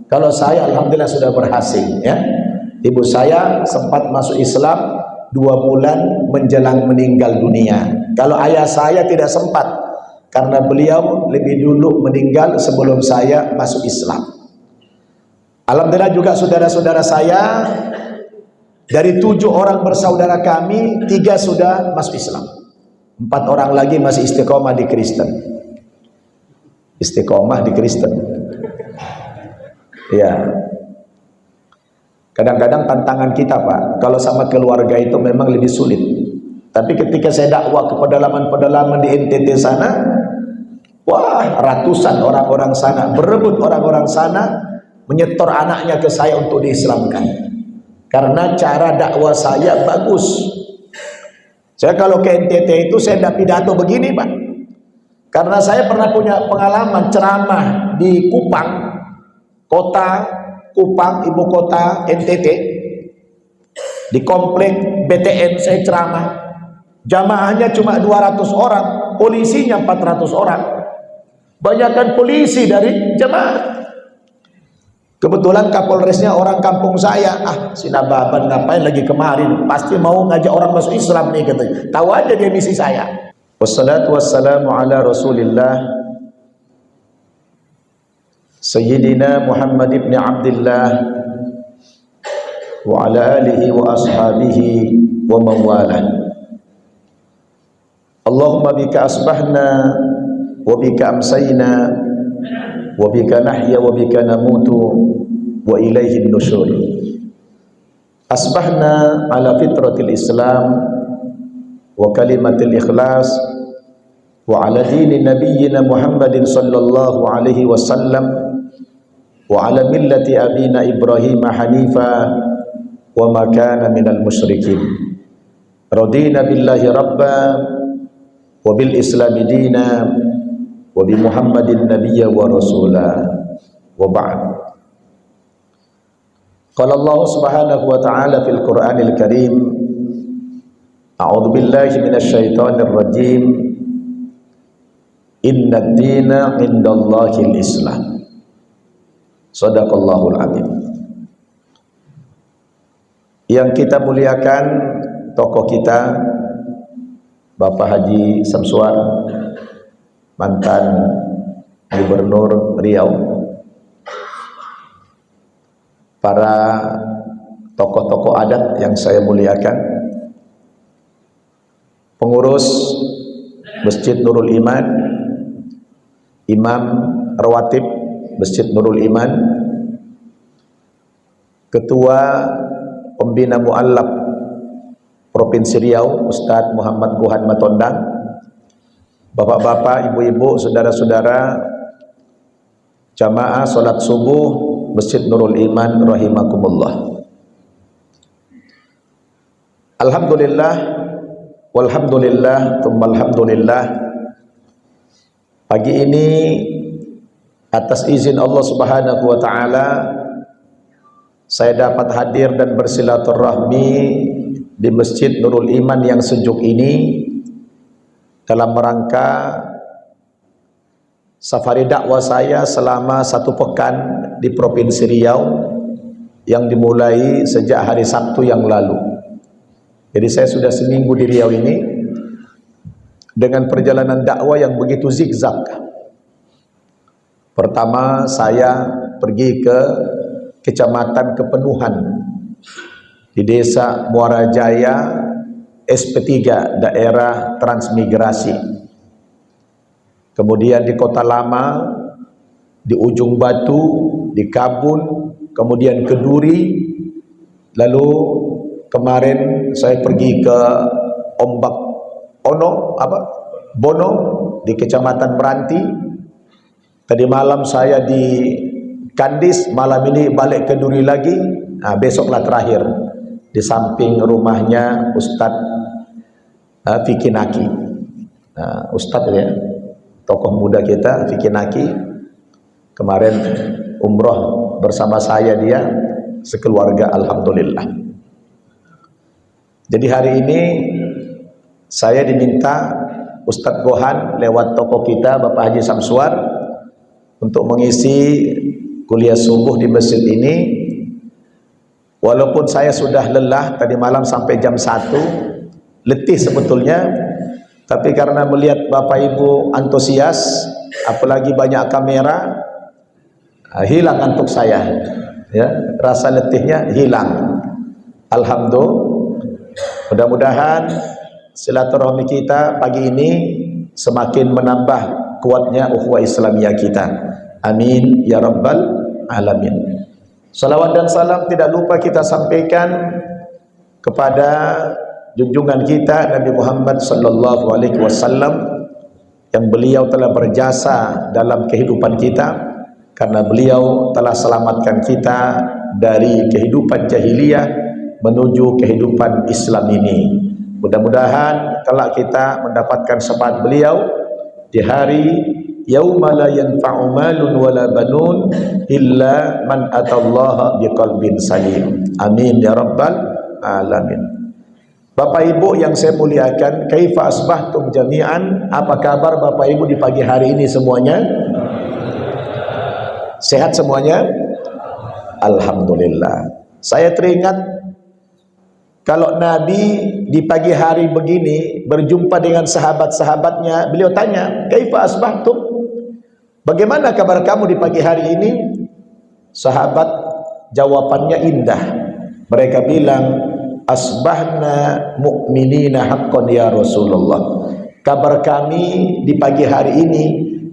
Kalau saya alhamdulillah sudah berhasil ya. Ibu saya sempat masuk Islam 2 bulan menjelang meninggal dunia. Kalau ayah saya tidak sempat karena beliau lebih dulu meninggal sebelum saya masuk Islam. Alhamdulillah juga saudara-saudara saya, dari 7 orang bersaudara kami, 3 sudah masuk Islam, 4 orang lagi masih istiqomah di Kristen. Istiqomah di Kristen ya. Kadang-kadang tantangan kita Pak, kalau sama keluarga itu memang lebih sulit. Tapi ketika saya dakwah ke pedalaman-pedalaman di NTT sana, wah, ratusan orang-orang sana berebut, orang-orang sana menyetor anaknya ke saya untuk diislamkan. Karena cara dakwah saya bagus. Saya kalau ke NTT itu saya tidak pidato begini Pak. Karena saya pernah punya pengalaman ceramah di Kupang, kota Kupang, ibu kota NTT, di komplek BTN saya ceramah. Jamaahnya cuma 200 orang, polisinya 400 orang. Banyakkan polisi dari jamaah. Kebetulan Kapolresnya orang kampung saya. Si Nababan ngapain lagi kemarin? Pasti mau ngajak orang masuk Islam nih katanya. Tahu aja dia misi saya. Wassalatu wassalamu ala Rasulillah Sayyidina Muhammad ibn Abdullah wa ala alihi wa ashabihi wa mawalah. Allahumma bika asbahna wa bika amsayna wa bika nahya wa bika namutu wa ilaihin nusyur. Asbahna ala fitratil Islam wa kalimatil ikhlas wa ala dini nabiyyina Muhammadin sallallahu alaihi wasallam wa ala millati abina Ibrahim hanifa wa ma kana minal musyrikin. Radina billahi rabba wa bil islami dina wa bi Muhammadin nabiyya wa rasula wa ba'd. Qala Allah subhanahu wa ta'ala fil Qur'anil Karim, a'udzu billahi minasy syaithanir rajim, innad dina 'indallahil Islam. Shadaqallahul azim. Yang kita muliakan tokoh kita Bapak Haji Samsuar, mantan Gubernur Riau, para tokoh-tokoh adat yang saya muliakan, pengurus Masjid Nurul Iman, Imam Rawatib Masjid Nurul Iman, Ketua Pembina Mu'allaf Provinsi Riau Ustadz Muhammad Guhan Matondang, bapak-bapak, ibu-ibu, saudara-saudara jamaah salat subuh Masjid Nurul Iman rahimakumullah. Alhamdulillah walhamdulillah tsumma alhamdulillah. Pagi ini atas izin Allah Subhanahu wa taala saya dapat hadir dan bersilaturahmi di Masjid Nurul Iman yang sejuk ini dalam rangka safari dakwah saya selama 1 pekan di Provinsi Riau yang dimulai sejak hari Sabtu yang lalu. Jadi saya sudah seminggu di Riau ini dengan perjalanan dakwah yang begitu zigzag. Pertama saya pergi ke Kecamatan Kepenuhan di Desa Muara Jaya SP3 daerah transmigrasi. Kemudian di Kota Lama, di Ujung Batu, di Kabun, kemudian ke Duri. Lalu kemarin saya pergi ke Ombak Bono di Kecamatan Meranti. Tadi malam saya di Kandis, malam ini balik ke Duri lagi. Nah, besoklah terakhir di samping rumahnya Ustadz Fikri Naki. Ustadz ya, tokoh muda kita Fikri Naki. Kemarin umroh bersama saya dia sekeluarga, alhamdulillah. Jadi hari ini saya diminta Ustadz Gohan lewat tokoh kita Bapak Haji Samsuar untuk mengisi kuliah subuh di masjid ini. Walaupun saya sudah lelah tadi malam sampai jam 1, letih sebetulnya, tapi karena melihat Bapak Ibu antusias, apalagi banyak kamera, hilang ngantuk saya, ya, rasa letihnya hilang. Alhamdulillah. Mudah-mudahan silaturahmi kita pagi ini semakin menambah kuatnya ukhuwah Islamiyah kita. Amin ya rabbal alamin. Salawat dan salam tidak lupa kita sampaikan kepada junjungan kita Nabi Muhammad sallallahu alaihi wasallam, yang beliau telah berjasa dalam kehidupan kita, karena beliau telah selamatkan kita dari kehidupan jahiliyah menuju kehidupan Islam ini. Mudah-mudahan kelak kita mendapatkan syafaat beliau di hari yauma la yanfa'u malun wala banun illa man atallaha biqalbin salim. Amin ya rabbal alamin. Bapak Ibu yang saya muliakan, kaifa asbahtum jami'an? Apa kabar Bapak Ibu di pagi hari ini semuanya? Sehat semuanya? Alhamdulillah. Saya teringat kalau Nabi di pagi hari begini berjumpa dengan sahabat-sahabatnya, beliau tanya, kaifa asbahtum? Bagaimana kabar kamu di pagi hari ini? Sahabat jawabannya indah. Mereka bilang, asbahna mu'minina haqqan ya Rasulullah. Kabar kami di pagi hari ini,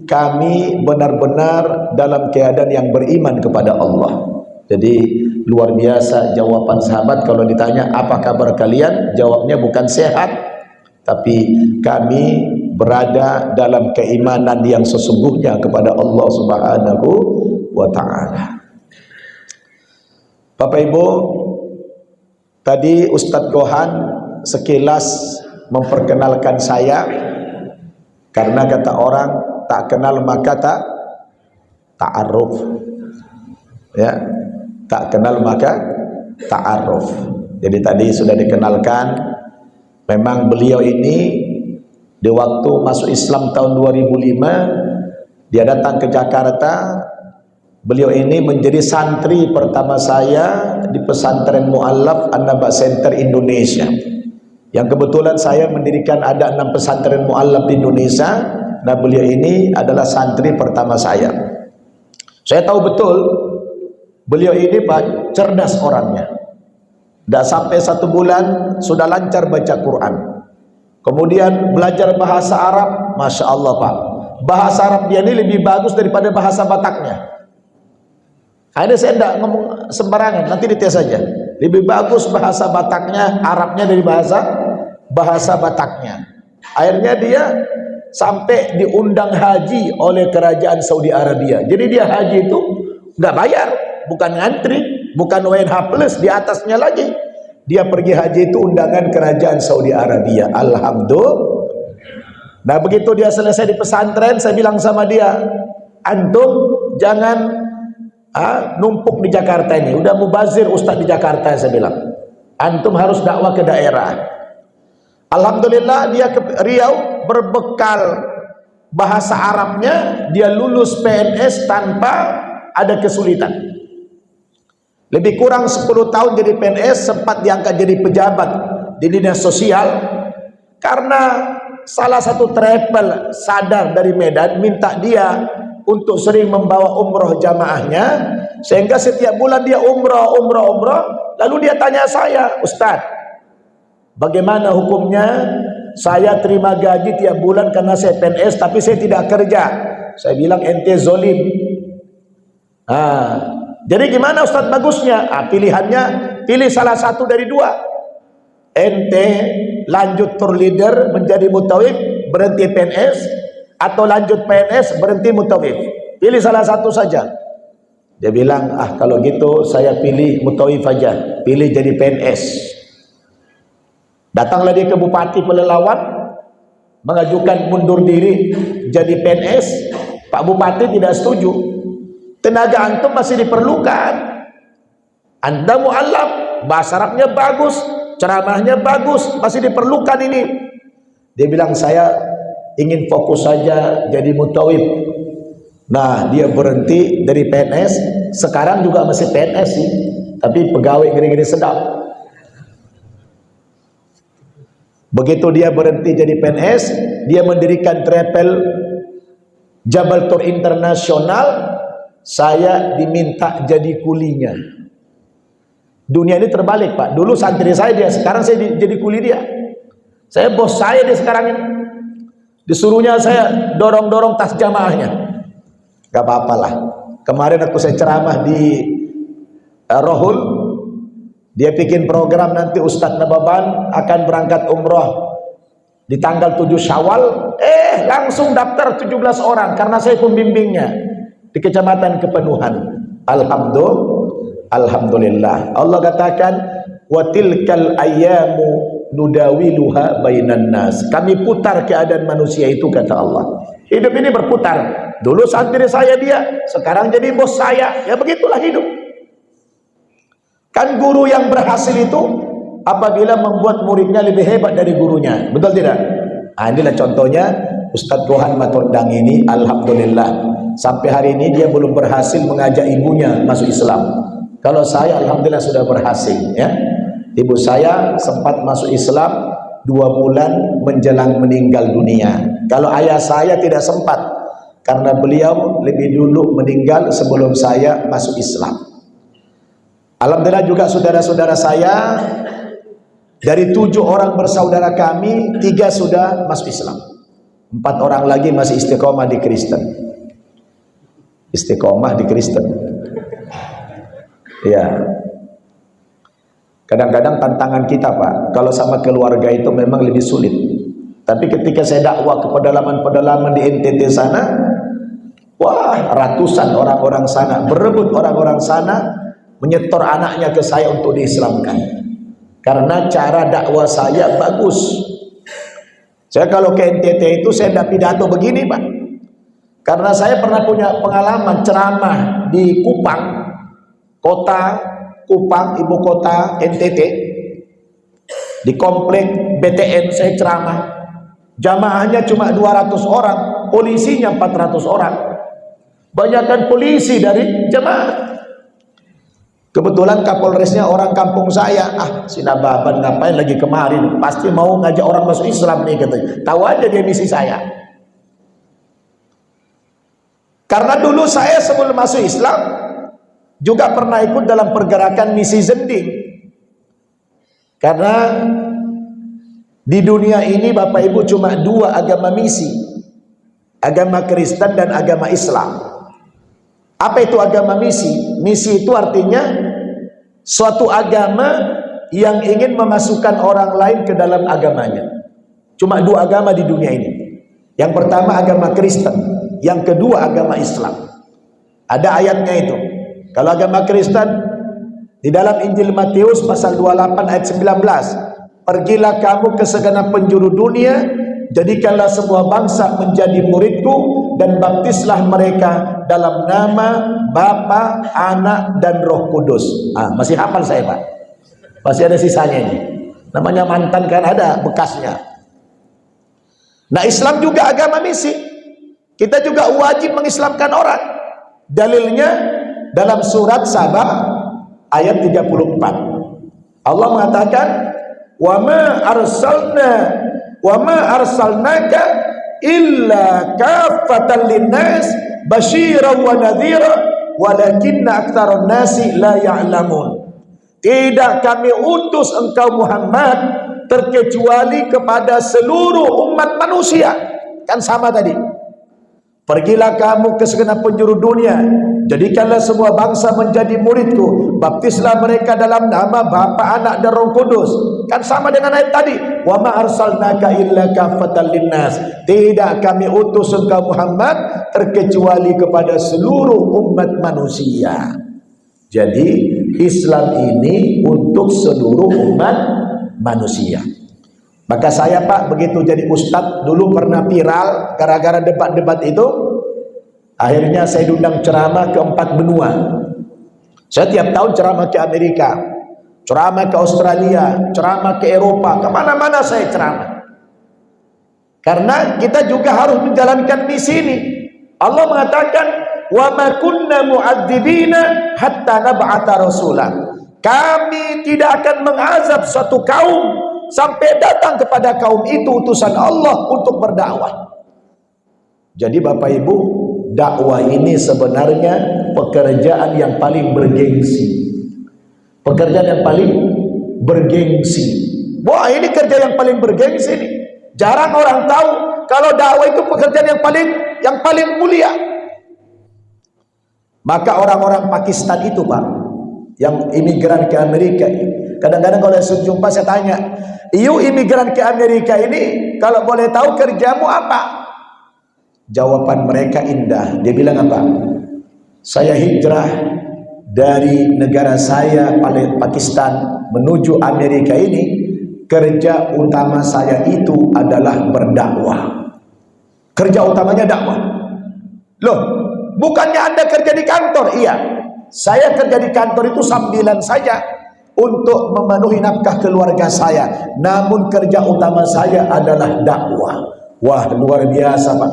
kami benar-benar dalam keadaan yang beriman kepada Allah. Jadi luar biasa jawaban sahabat. Kalau ditanya apa kabar kalian, jawabnya bukan sehat, tapi kami berada dalam keimanan yang sesungguhnya kepada Allah Subhanahu wa ta'ala. Bapak Ibu, tadi Ustadz Gohan sekilas memperkenalkan saya, karena kata orang tak kenal maka tak ta'aruf, ya, tak kenal maka ta'aruf. Jadi tadi sudah dikenalkan, memang beliau ini di waktu masuk Islam tahun 2005, dia datang ke Jakarta. Beliau ini menjadi santri pertama saya di pesantren Mu'allaf An-Naba Center Indonesia, yang kebetulan saya mendirikan ada 6 pesantren Mu'allaf di Indonesia. Nah, beliau ini adalah santri pertama saya. Saya tahu betul beliau ini Pak cerdas orangnya. Tidak sampai 1 bulan sudah lancar baca Quran. Kemudian belajar bahasa Arab, Masya Allah Pak, bahasa Arab dia ini lebih bagus daripada bahasa Bataknya. Ada saya tidak ngomong sembarangan, nanti dites saja. Lebih bagus bahasa Bataknya, Arabnya dari bahasa Bataknya. Akhirnya dia sampai diundang haji oleh kerajaan Saudi Arabia. Jadi dia haji itu nggak bayar, bukan ngantri, bukan WNH plus, di atasnya lagi. Dia pergi haji itu undangan kerajaan Saudi Arabia. Alhamdulillah. Nah, begitu dia selesai di pesantren, saya bilang sama dia, antum jangan numpuk di Jakarta ini. Udah mubazir Ustaz di Jakarta, saya bilang. Antum harus dakwah ke daerah. Alhamdulillah dia ke Riau berbekal bahasa Arabnya, dia lulus PNS tanpa ada kesulitan. Lebih kurang 10 tahun jadi PNS, sempat diangkat jadi pejabat di dinas sosial, karena salah satu travel sadar dari Medan minta dia untuk sering membawa umroh jamaahnya, sehingga setiap bulan dia umroh. Lalu dia tanya saya, Ustadz, bagaimana hukumnya? Saya terima gaji tiap bulan karena saya PNS, tapi saya tidak kerja. Saya bilang ente zolim. Jadi gimana Ustadz bagusnya? Pilihannya, pilih salah satu dari 2. Ente lanjut tour leader menjadi mutawif, berhenti PNS, atau lanjut PNS berhenti mutawif. Pilih salah satu saja. Dia bilang, kalau gitu saya pilih mutawif aja, pilih jadi PNS. Datanglah dia ke Bupati Pelelawan, mengajukan mundur diri jadi PNS. Pak Bupati tidak setuju. Tenaga antum masih diperlukan. Anda mu'allaf, bahasa Arabnya bagus, ceramahnya bagus, masih diperlukan ini. Dia bilang, saya ingin fokus saja jadi mutawif. Nah, dia berhenti dari PNS, sekarang juga masih PNS sih, tapi pegawai gini-gini sedap. Begitu dia berhenti jadi PNS, dia mendirikan travel Jabal Tour Internasional, saya diminta jadi kulinya. Dunia ini terbalik Pak, dulu santri saya dia, sekarang saya jadi kuli dia. Saya bos saya dia sekarang ini. Disuruhnya saya dorong-dorong tas jamaahnya. Gak apa-apa lah. Kemarin aku saya ceramah di Rohul, dia bikin program nanti Ustadz Nababan akan berangkat umroh di tanggal 7 Syawal, langsung daftar 17 orang karena saya pembimbingnya di Kecamatan Kepenuhan. Alhamdulillah. Allah katakan wa tilkal ayyamu nudawiluha bainan nas. Kami putar keadaan manusia itu, kata Allah. Hidup ini berputar. Dulu santri saya dia, sekarang jadi bos saya. Ya begitulah hidup. Kan guru yang berhasil itu apabila membuat muridnya lebih hebat dari gurunya. Betul tidak? Nah, inilah contohnya Ustadz Gohan Matondang ini, alhamdulillah. Sampai hari ini dia belum berhasil mengajak ibunya masuk Islam. Kalau saya alhamdulillah sudah berhasil ya. Ibu saya sempat masuk Islam 2 bulan menjelang meninggal dunia. Kalau ayah saya tidak sempat karena beliau lebih dulu meninggal sebelum saya masuk Islam. Alhamdulillah juga saudara-saudara saya, dari 7 orang bersaudara kami, 3 sudah masuk Islam, 4 orang lagi masih istiqomah di Kristen. Istiqomah di Kristen. Ya. Kadang-kadang tantangan kita Pak, kalau sama keluarga itu memang lebih sulit. Tapi ketika saya dakwah ke pedalaman-pedalaman di NTT sana, wah, ratusan orang-orang sana, berebut orang-orang sana menyetor anaknya ke saya untuk diislamkan. Karena cara dakwah saya bagus. Saya kalau ke NTT itu saya tidak pidato begini Pak. Karena saya pernah punya pengalaman ceramah di Kupang, kota Kupang, ibu kota NTT, di komplek BTN saya ceramah. Jamaahnya cuma 200 orang, polisinya 400 orang. Banyakkan polisi dari jamaah. Kebetulan Kapolresnya orang kampung saya. Si Nababan ngapain lagi kemarin? Pasti mau ngajak orang masuk Islam nih katanya. Tahu aja dia misi saya. Karena dulu saya sebelum masuk Islam juga pernah ikut dalam pergerakan misi Zending. Karena di dunia ini Bapak Ibu cuma 2 agama misi, agama Kristen dan agama Islam. Apa itu agama misi? Misi itu artinya suatu agama yang ingin memasukkan orang lain ke dalam agamanya. Cuma 2 agama di dunia ini. Yang pertama agama Kristen, yang kedua agama Islam. Ada ayatnya itu. Kalau agama Kristen di dalam Injil Matius pasal 28 ayat 19, pergilah kamu ke segenap penjuru dunia, jadikanlah semua bangsa menjadi muridku dan baptislah mereka dalam nama Bapa, Anak dan Roh Kudus. Masih hafal saya Pak. Masih ada sisanya ini. Namanya mantan kan ada bekasnya. Nah, Islam juga agama misi. Kita juga wajib mengislamkan orang. Dalilnya dalam surat Saba ayat 34. Allah mengatakan, "Wa ma arsalnaka illa kaffatan linnas basyiran wa nadhira walakinna aktsarun nasi la ya'lamun." Tidak kami utus engkau Muhammad terkecuali kepada seluruh umat manusia. Kan sama tadi. Pergilah kamu ke segenap penjuru dunia, jadikanlah semua bangsa menjadi muridku, baptislah mereka dalam nama Bapa, Anak dan Roh Kudus. Kan sama dengan ayat tadi, wa ma arsalnaka illa kaffatan linnas. Tidak kami utus engkau Muhammad terkecuali kepada seluruh umat manusia. Jadi Islam ini untuk seluruh umat manusia. Maka saya Pak begitu jadi ustadz dulu pernah viral gara-gara debat-debat itu. Akhirnya saya diundang ceramah ke 4 benua. Saya tiap tahun ceramah ke Amerika, ceramah ke Australia, ceramah ke Eropa, kemana-mana saya ceramah. Karena kita juga harus menjalankan misi ini. Allah mengatakan wa ma kunna mu'adzibina hatta nab'atha rasulah. Kami tidak akan mengazab suatu kaum sampai datang kepada kaum itu utusan Allah untuk berdakwah. Jadi Bapak Ibu, dakwah ini sebenarnya pekerjaan yang paling bergengsi. Pekerjaan yang paling bergengsi. Wah, ini kerja yang paling bergengsi nih. Jarang orang tahu kalau dakwah itu pekerjaan yang paling mulia. Maka orang-orang Pakistan itu, Pak, yang imigran ke Amerika, kadang-kadang kalau saya jumpa saya tanya, "You imigran ke Amerika ini, kalau boleh tahu kerjamu apa?" Jawaban mereka indah. Dia bilang apa? "Saya hijrah dari negara saya Pakistan menuju Amerika ini, kerja utama saya itu adalah berdakwah." Kerja utamanya dakwah. Loh, bukannya Anda kerja di kantor? Iya, saya kerja di kantor itu sambilan saja untuk memenuhi nafkah keluarga saya. Namun kerja utama saya adalah dakwah. Wah, luar biasa, Pak.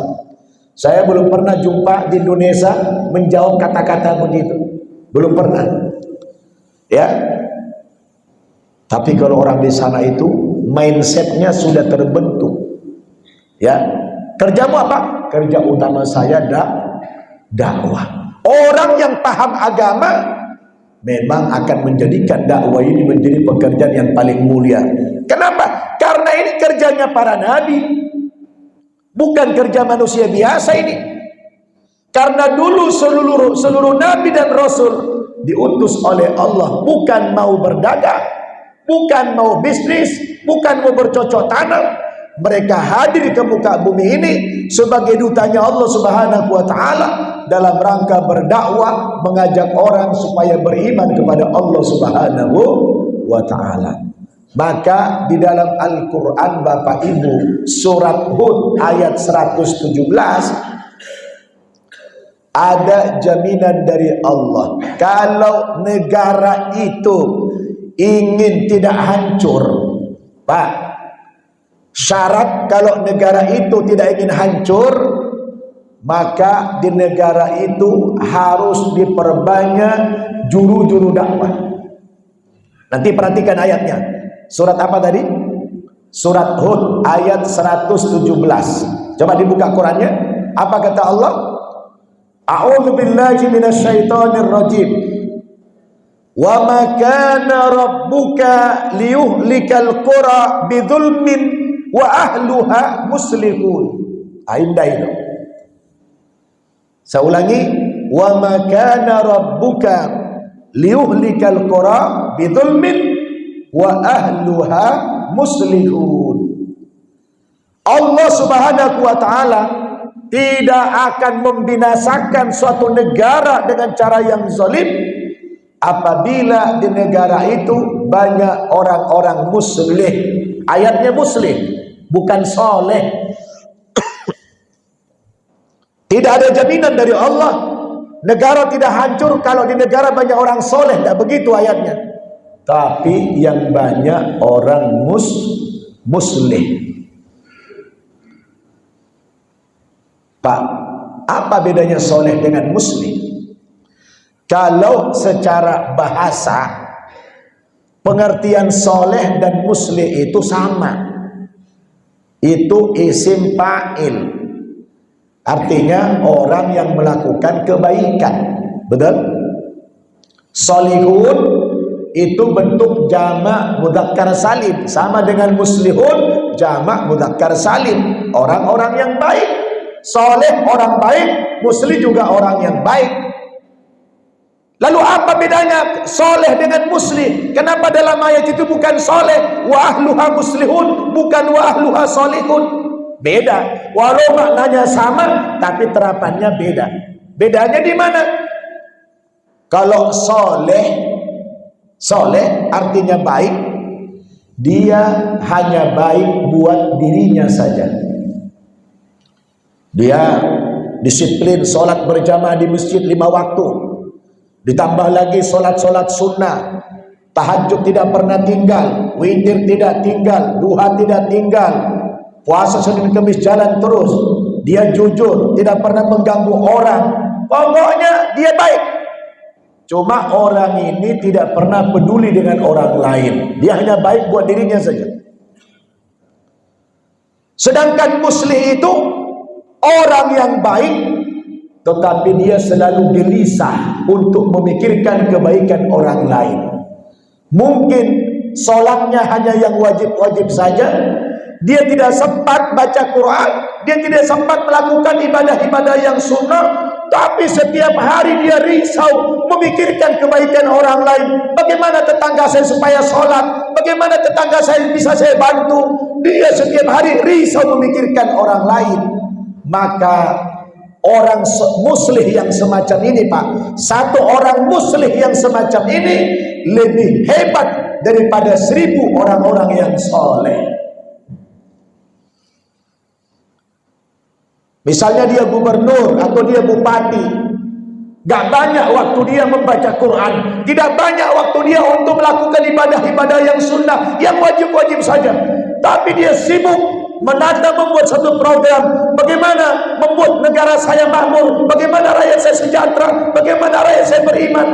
Saya belum pernah jumpa di Indonesia menjawab kata-kata begitu. Belum pernah. Ya. Tapi kalau orang di sana itu mindsetnya sudah terbentuk. Ya. Kerjamu apa? Kerja utama saya dakwah. Orang yang paham agama memang akan menjadikan dakwah ini menjadi pekerjaan yang paling mulia. Kenapa? Karena ini kerjanya para nabi. Bukan kerja manusia biasa ini. Karena dulu seluruh nabi dan rasul diutus oleh Allah bukan mau berdagang, bukan mau bisnis, bukan mau bercocok tanam. Mereka hadir ke muka bumi ini sebagai dutanya Allah Subhanahu wa taala dalam rangka berdakwah, mengajak orang supaya beriman kepada Allah Subhanahu wa taala. Maka di dalam Al-Quran Bapak Ibu, surat Hud ayat 117, ada jaminan dari Allah kalau negara itu ingin tidak hancur. Pak, syarat kalau negara itu tidak ingin hancur, maka di negara itu harus diperbanyak juru-juru dakwah. Nanti perhatikan ayatnya. Surat apa tadi? Surat Hud ayat 117. Coba dibuka Qurannya. Apa kata Allah? A'udzu billahi minasyaitonir rajim. Wa ma kana rabbuka liyuhlikal qura bidzulmin wa ahluha muslihun. Indah itu. Saya ulangi, wa ma kana rabbuka liyuhlikal qura bidzulmin wa ahluha muslihun. Allah Subhanahu wa taala tidak akan membinasakan suatu negara dengan cara yang zalim apabila di negara itu banyak orang-orang muslih. Ayatnya muslih, bukan soleh. Tidak ada jaminan dari Allah negara tidak hancur kalau di negara banyak orang soleh. Tidak begitu ayatnya. Tapi yang banyak orang muslih. Pak, apa bedanya soleh dengan muslih? Kalau secara bahasa pengertian soleh dan muslih itu sama. Itu isim fa'il. Artinya orang yang melakukan kebaikan. Betul? Solihun itu bentuk jamak mudzakkar salim, sama dengan muslihun jamak mudzakkar salim, orang-orang yang baik. Soleh orang baik, muslih juga orang yang baik. Lalu apa bedanya soleh dengan muslih? Kenapa dalam ayat itu bukan soleh wa ahluha muslihun, bukan wa ahluha solihun? Beda. Walau maknanya sama, tapi terapannya beda. Bedanya di mana? Kalau soleh artinya baik, dia hanya baik buat dirinya saja. Dia disiplin sholat berjamaah di masjid 5 waktu, ditambah lagi sholat sunnah, tahajud tidak pernah tinggal, witir tidak tinggal, duha tidak tinggal, puasa Senin Kamis jalan terus. Dia jujur, tidak pernah mengganggu orang, pokoknya dia baik. Cuma orang ini tidak pernah peduli dengan orang lain. Dia hanya baik buat dirinya saja. Sedangkan muslih itu orang yang baik, tetapi dia selalu gelisah untuk memikirkan kebaikan orang lain. Mungkin solatnya hanya yang wajib-wajib saja. Dia tidak sempat baca Quran, dia tidak sempat melakukan ibadah-ibadah yang sunnah, tapi setiap hari dia risau memikirkan kebaikan orang lain. Bagaimana tetangga saya supaya sholat, bagaimana tetangga saya bisa saya bantu. Dia setiap hari risau memikirkan orang lain. Maka orang muslih yang semacam ini, Pak, satu orang muslih yang semacam ini lebih hebat daripada 1000 orang-orang yang soleh. Misalnya dia gubernur atau dia bupati, gak banyak waktu dia membaca Quran, tidak banyak waktu dia untuk melakukan ibadah-ibadah yang sunnah, yang wajib-wajib saja. Tapi dia sibuk menata membuat satu program, bagaimana membuat negara saya makmur, bagaimana rakyat saya sejahtera, bagaimana rakyat saya beriman.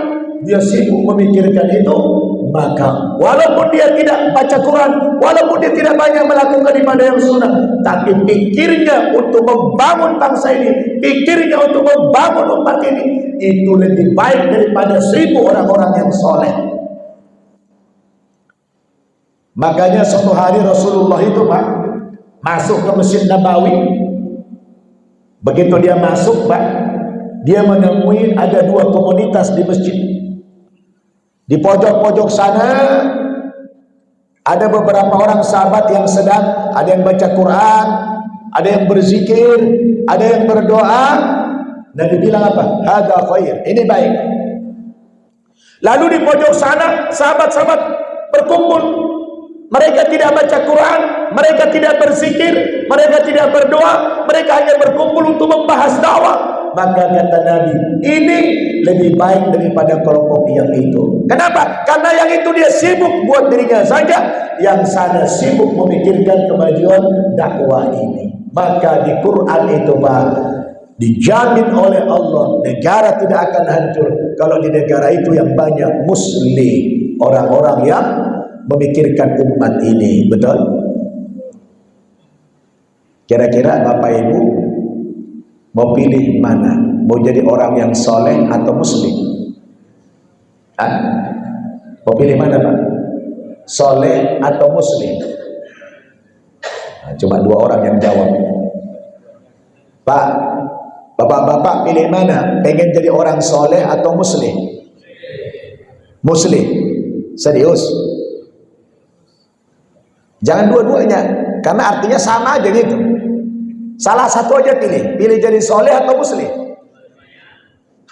Dia sibuk memikirkan itu. Maka walaupun dia tidak baca Quran, walaupun dia tidak banyak melakukan ibadah yang sunnah, tapi pikirnya untuk membangun bangsa ini, pikirnya untuk membangun umat ini, itu lebih baik daripada 1000 orang-orang yang soleh. Makanya suatu hari Rasulullah itu, Pak, masuk ke Masjid Nabawi. Begitu dia masuk, Pak, dia menemui ada 2 komunitas di masjid. Di pojok-pojok sana ada beberapa orang sahabat yang sedang, ada yang baca Quran, ada yang berzikir, ada yang berdoa. Nabi bilang apa? Hadza khair, ini baik. Lalu di pojok sana sahabat-sahabat berkumpul. Mereka tidak baca Quran, mereka tidak berzikir, mereka tidak berdoa, mereka hanya berkumpul untuk membahas dakwah. Maka kata Nabi, ini lebih baik daripada kelompok yang itu. Kenapa? Karena yang itu dia sibuk buat dirinya saja, yang sana sibuk memikirkan kemajuan dakwah ini. Maka di Quran itu, Pak, dijamin oleh Allah negara tidak akan hancur kalau di negara itu yang banyak muslim, orang-orang yang memikirkan umat ini. Betul? Kira-kira Bapak Ibu mau pilih mana? Mau jadi orang yang soleh atau muslim? Hah? Mau pilih mana, Pak? Soleh atau muslim? Nah, cuma 2 orang yang jawab. Pak, bapak-bapak pilih mana? Pengen jadi orang soleh atau muslim? Muslim. Serius? Jangan dua-duanya, karena artinya sama aja gitu. Salah satu aja pilih jadi soleh atau muslim.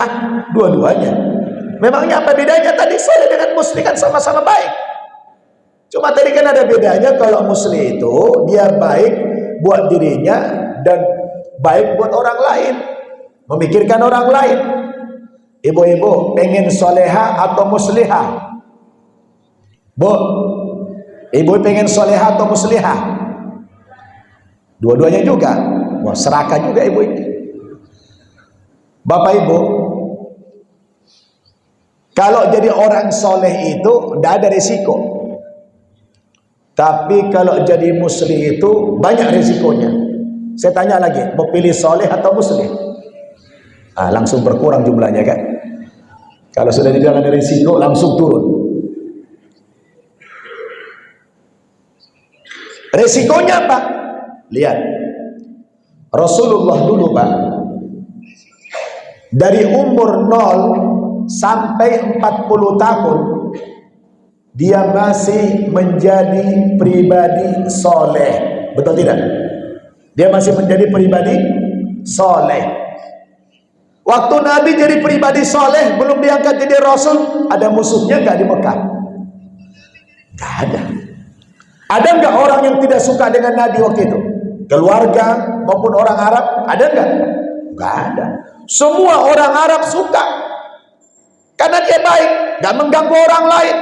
Hah, dua-duanya. Memangnya apa bedanya tadi? Soleh dengan muslim kan sama-sama baik. Cuma tadi kan ada bedanya, kalau muslim itu dia baik buat dirinya dan baik buat orang lain, memikirkan orang lain. Ibu-ibu pengen soleha atau musliha? Bu, ibu pengen soleha atau musliha? Dua-duanya juga. Wah, serakah juga ibu ini. Bapak Ibu, kalau jadi orang soleh itu tidak ada risiko. Tapi kalau jadi muslim itu banyak risikonya. Saya tanya lagi, mau pilih soleh atau muslim? Ah, langsung berkurang jumlahnya kan? Kalau sudah dibilang ada risiko, langsung turun. Risikonya apa? Lihat, Rasulullah dulu, Pak, dari umur 0 sampai 40 tahun dia masih menjadi pribadi soleh. Betul tidak? Dia masih menjadi pribadi soleh. Waktu Nabi jadi pribadi soleh, belum diangkat jadi Rasul, ada musuhnya nggak di Mekah? Nggak ada. Ada nggak orang yang tidak suka dengan Nabi waktu itu? Keluarga maupun orang Arab, ada nggak? Nggak ada. Semua orang Arab suka karena dia baik, nggak mengganggu orang lain.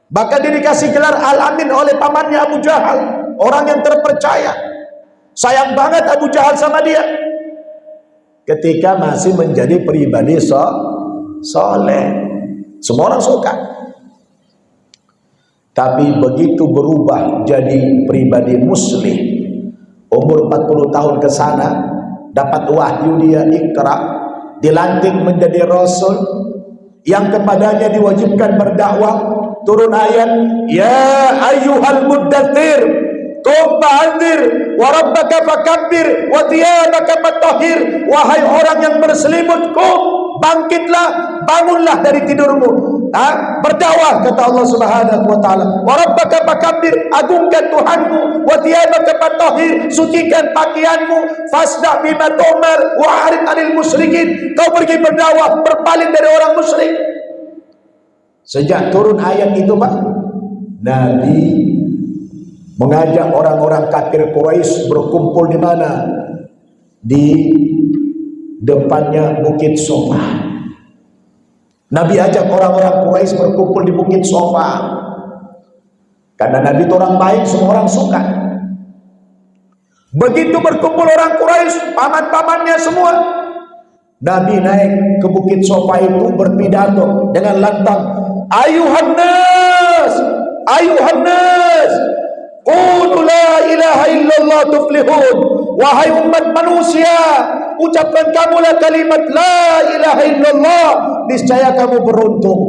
Bahkan dia dikasih gelar Al-Amin oleh pamannya Abu Jahal, orang yang terpercaya. Sayang banget Abu Jahal sama dia. ketika masih menjadi pribadi soleh. Semua orang suka. Tapi begitu berubah jadi pribadi muslim, umur 40 tahun ke sana, dapat wahyu dia Iqra, dilantik menjadi rasul yang kepadanya diwajibkan berdakwah. Turun ayat, ya ayyuhal muddatsir qum fa'anzir wa rabbaka fakabbir wa thiyabaka fatahhir. Wahai orang yang berselimut, qum, bangkitlah, bangunlah dari tidurmu. Berdakwah, kata Allah Subhanahu wa taala. Wa rabbaka fakabbir, agungkan Tuhanmu, wa thiyabaka fatahhir, sucikan pakaianmu, fasda bima tu'mar wa arid 'anil musyrikin. Kau pergi berdakwah, berpaling dari orang musyrik. Sejak turun ayat itu, Pak, Nabi mengajak orang-orang kafir Quraisy berkumpul di mana? Di depannya Bukit Sofa. Nabi ajak orang-orang Quraisy berkumpul di Bukit Sofa. Karena Nabi itu orang baik, semua orang suka. Begitu berkumpul orang Quraisy, paman-pamannya semua, Nabi naik ke Bukit Sofa itu berpidato dengan lantang, ayuhan nas, ayuhan nas, qulu la ilaha illallah tuflihun. Wahai umat manusia, ucapkan kamulah kalimat la ilaha illallah, niscaya kamu beruntung.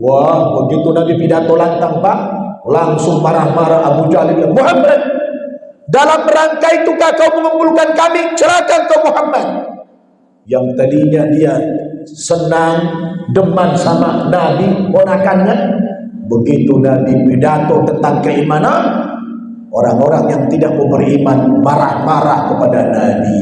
Wah, begitu Nabi pidato lantang, Pak, langsung marah-marah Abu Jahal bilang, Muhammad, dalam rangka itukah kau mengumpulkan kami? Serahkan ke Muhammad. Yang tadinya dia senang, deman sama Nabi, ponakannya, begitu Nabi pidato tentang keimanan, orang-orang yang tidak mau beriman marah-marah kepada Nabi.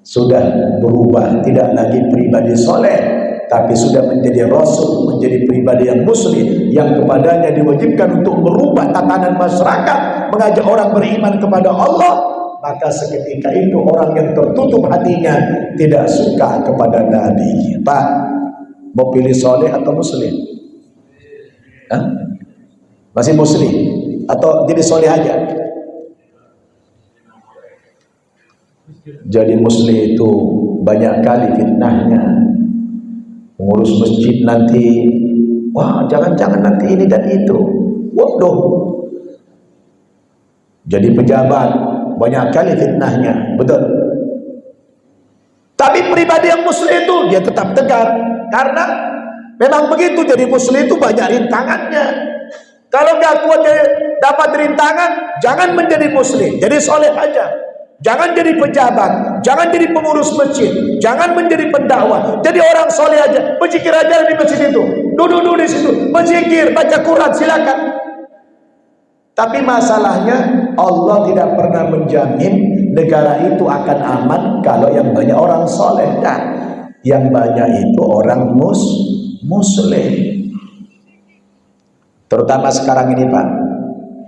Sudah berubah, tidak lagi pribadi soleh, tapi sudah menjadi rasul, menjadi pribadi yang muslim, yang kepadanya diwajibkan untuk merubah tatanan masyarakat, mengajak orang beriman kepada Allah. Maka seketika itu orang yang tertutup hatinya tidak suka kepada Nabi. Pak, mau pilih soleh atau muslim? Hah? Masih muslim? Atau jadi soleh aja? Jadi muslim itu banyak kali fitnahnya. Pengurus masjid nanti, wah jangan-jangan nanti ini dan itu. Waduh. Jadi pejabat, banyak kali fitnahnya, betul. Tapi pribadi yang muslim itu dia tetap tegar, karena memang begitu. Jadi muslim itu banyak rintangannya. Kalau nggak kuat dapat rintangan, jangan menjadi muslim, jadi soleh aja. Jangan jadi pejabat, jangan jadi pengurus masjid, jangan menjadi pendakwah. Jadi orang soleh aja, berzikir aja di masjid itu, duduk di situ, berzikir, baca Quran, silakan. Tapi masalahnya Allah tidak pernah menjamin negara itu akan aman kalau yang banyak orang soleh. Nah, yang banyak itu orang muslim. Terutama sekarang ini, Pak,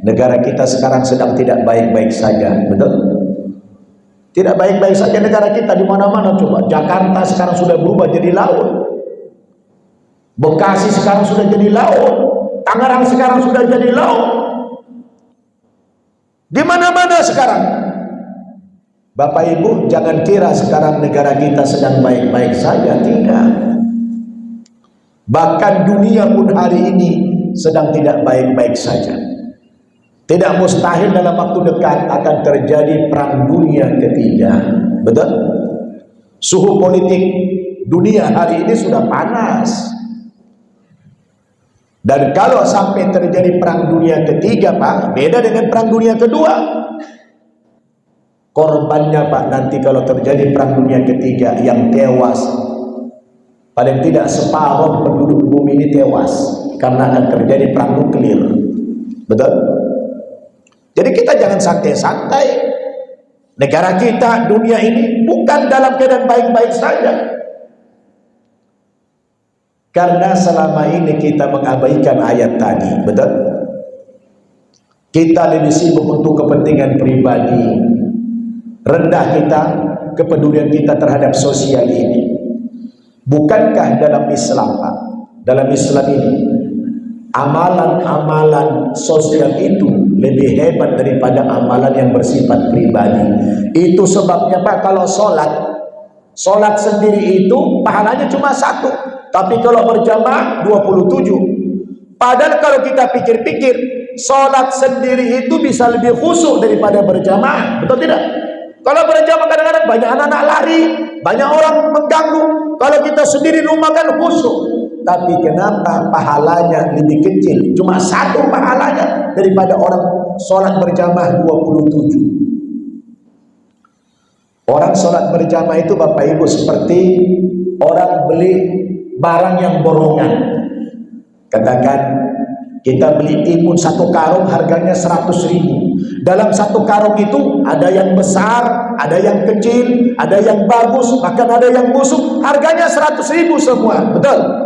negara kita sekarang sedang tidak baik-baik saja, betul? Tidak baik-baik saja negara kita di mana-mana. Coba Jakarta sekarang sudah berubah jadi laut, Bekasi sekarang sudah jadi laut, Tangerang sekarang sudah jadi laut. Di mana-mana sekarang. Bapak Ibu, jangan kira sekarang negara kita sedang baik-baik saja, tidak. Bahkan dunia pun hari ini sedang tidak baik-baik saja. Tidak mustahil dalam waktu dekat akan terjadi perang dunia ketiga. Betul? Suhu politik dunia hari ini sudah panas. Dan kalau sampai terjadi perang dunia ketiga, Pak, beda dengan perang dunia kedua. Korbannya, Pak, nanti kalau terjadi perang dunia ketiga, yang tewas paling tidak separuh penduduk bumi ini tewas, karena akan terjadi perang nuklir. Betul? Jadi kita jangan santai-santai. Negara kita, dunia ini bukan dalam keadaan baik-baik saja. Karena selama ini kita mengabaikan ayat tadi, betul? Kita lebih sibuk untuk kepentingan pribadi, rendah kita kepedulian kita terhadap sosial ini. Bukankah dalam Islam, Pak, dalam Islam ini amalan-amalan sosial itu lebih hebat daripada amalan yang bersifat pribadi. Itu sebabnya, Pak, kalau sholat Solat sendiri itu pahalanya cuma 1, tapi kalau berjamaah 27. Padahal kalau kita pikir-pikir, solat sendiri itu bisa lebih khusyuk daripada berjamaah, betul tidak? Kalau berjamaah kadang-kadang banyak anak-anak lari, banyak orang mengganggu. Kalau kita sendiri rumah kan khusyuk. Tapi kenapa pahalanya lebih kecil? Cuma 1 pahalanya daripada orang solat berjamaah 27. Orang sholat berjamaah itu Bapak Ibu seperti orang beli barang yang borongan. Katakan kita beli timun 1 karung harganya 100.000. Dalam 1 karung itu ada yang besar, ada yang kecil, ada yang bagus, bahkan ada yang busuk. Harganya 100.000 semua, betul?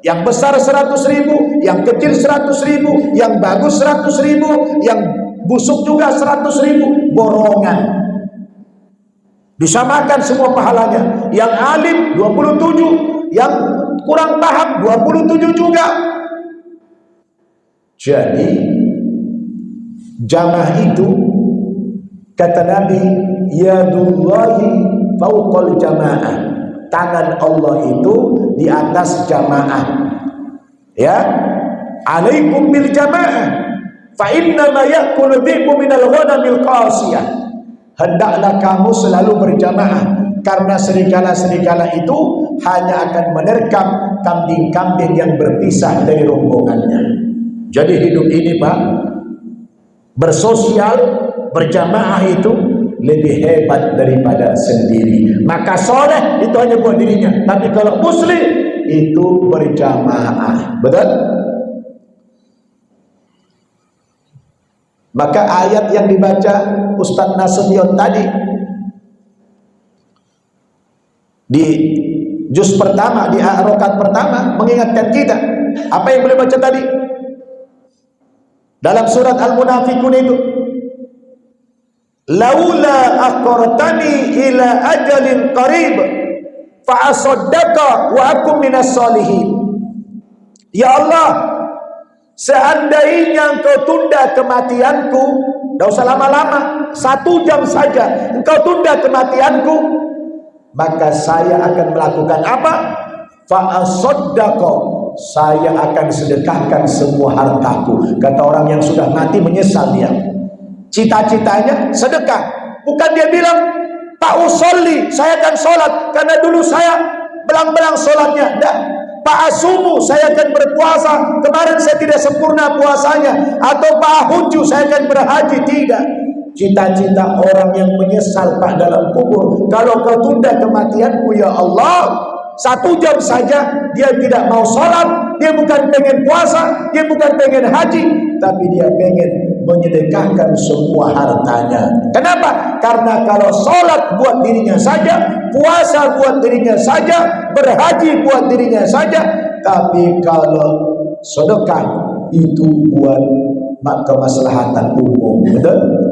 Yang besar 100.000, yang kecil 100.000, yang bagus 100.000, yang busuk juga 100.000. Borongan. Disamakan semua pahalanya. Yang alim 27, yang kurang paham 27 juga. Jadi jamaah itu kata Nabi, yadullahi fauqal jamaah. Tangan Allah itu di atas jamaah. Ya, alaikum bil jamaah. Fa inna ma ya'kulu dhi'bu minal ghanamil qasiyah. Hendaklah kamu selalu berjamaah, karena serigala-serigala itu hanya akan menerkam kambing-kambing yang berpisah dari rombongannya. Jadi hidup ini Pak, bersosial, berjamaah itu lebih hebat daripada sendiri. Maka soleh itu hanya buat dirinya, tapi kalau muslim itu berjamaah, betul? Maka ayat yang dibaca Ustaz Nasution tadi di juz pertama, di rakaat pertama, mengingatkan kita apa yang boleh baca tadi dalam surat Al-Munafiqun itu, laula aqartani ila ajalin qarib fa asaddaqa wa akum minas solihin. Ya Allah, seandainya engkau tunda kematianku, tidak usah lama-lama, 1 jam saja engkau tunda kematianku, maka saya akan melakukan apa? Fa'asaddaqa, saya akan sedekahkan semua hartaku. Kata orang yang sudah mati menyesal dia. Cita-citanya sedekah. Bukan dia bilang, Pak usolli, saya akan sholat karena dulu saya belang-belang sholatnya. Tidak. Pak asumu, saya akan berpuasa, kemarin saya tidak sempurna puasanya. Atau Pak huju, saya akan berhaji. Tidak. Cita-cita orang yang menyesal Pak dalam kubur, kalau kau tunda kematianku ya Allah, 1 jam saja, dia tidak mau sholat, dia bukan pengen puasa, dia bukan pengen haji, tapi dia pengen menyedekahkan semua hartanya. Kenapa? Karena kalau sholat buat dirinya saja, puasa buat dirinya saja, berhaji buat dirinya saja, tapi kalau sedekah itu buat kemaslahatan umum. Betul?